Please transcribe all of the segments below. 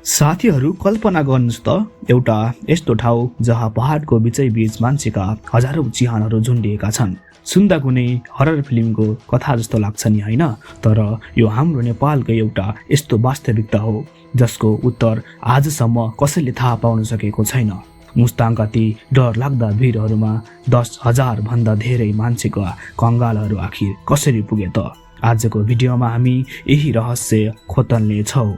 साथीहरू कल्पना गर्नुस् त एउटा यस्तो ठाउँ जहाँ पहाडको बीचैबीच मान्छेका हजारौं चिहानहरू झुन्डिएका छन्। सुन्दा कुनै हरर फिल्मको कथा जस्तो लाग्छ नि हैन? तर यो हाम्रो नेपालकै एउटा यस्तो वास्तविकता हो जसको उत्तर आजसम्म कसैले थाहा पाउन सकेको छैन। मुस्ताङका ती डर लाग्दा भिरहरूमा 10,000 भन्दा धेरै मान्छेका कंगालहरू आखिर कसरी पुगे त? आजको भिडियोमा हामी यही रहस्य खोतल्ने छौं।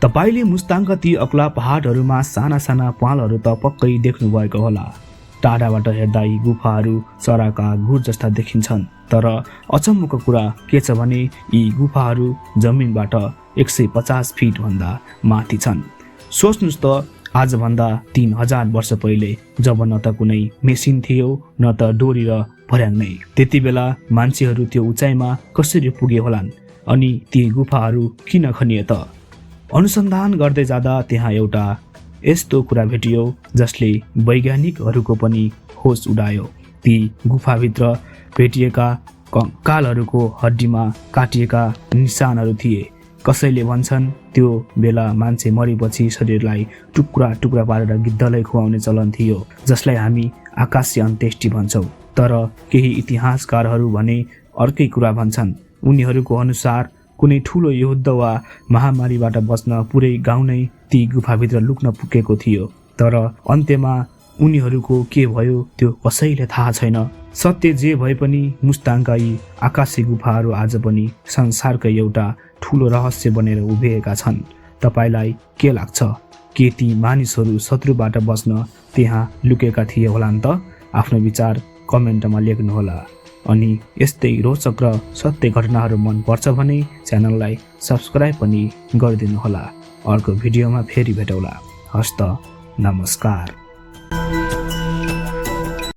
तपाईले मुस्ताङका ती अग्ला पहाडहरूमा साना साना पालहरू त पक्कै देख्नु भएको होला। टाढाबाट हेर्दा यी गुफाहरू चराका गुड जस्ता देखिन्छन्, तर अचम्मको कुरा के छ भने यी गुफाहरू जमिनबाट 150 फिट भन्दा माथि छन्। सोच्नुस् त आजभन्दा 3000 वर्ष पहिले जब न त कुनै मेसिन थियो न त डोरी र भर्याङ नै, त्यति बेला मान्छेहरू त्यो उचाइमा कसरी पुगे होलान्? अनि ती गुफाहरू किन खनिए त? अनुसन्धान गर्दै जाँदा त्यहाँ एउटा यस्तो कुरा भेटियो जसले वैज्ञानिकहरूको पनि होस उडायो। ती गुफाभित्र भेटिएका कंकालहरूको हड्डीमा काटिएका निशानहरू थिए। कसैले भन्छन् त्यो बेला मान्छे मरेपछि शरीरलाई टुक्रा टुक्रा पारेर गिद्धलाई खुवाउने चलन थियो, जसलाई हामी आकाशीय अन्त्येष्टि भन्छौँ। तर केही इतिहासकारहरू भने अर्कै कुरा भन्छन्। उनीहरूको अनुसार कुनै ठुलो युद्ध वा महामारीबाट बच्न पुरै गाउँ नै ती गुफाभित्र लुक्न पुगेको थियो। तर अन्त्यमा उनीहरूको के भयो त्यो कसैले थाहा छैन। सत्य जे भए पनि मुस्ताङका यी आकाशी गुफाहरू आज पनि संसारकै एउटा ठुलो रहस्य बनेर उभिएका छन्। तपाईलाई के लाग्छ? के ती मानिसहरू शत्रुबाट बच्न त्यहाँ लुकेका थिए होलान् त? आफ्नो विचार कमेन्टमा लेख्नुहोला। अनि यस्तै रोचक र सत्य घटनाहरू मन पर्छ भने च्यानललाई सब्स्क्राइब पनि गरिदिनुहोला। अर्को भिडियोमा फेरि भेटौँला। हस्त नमस्कार।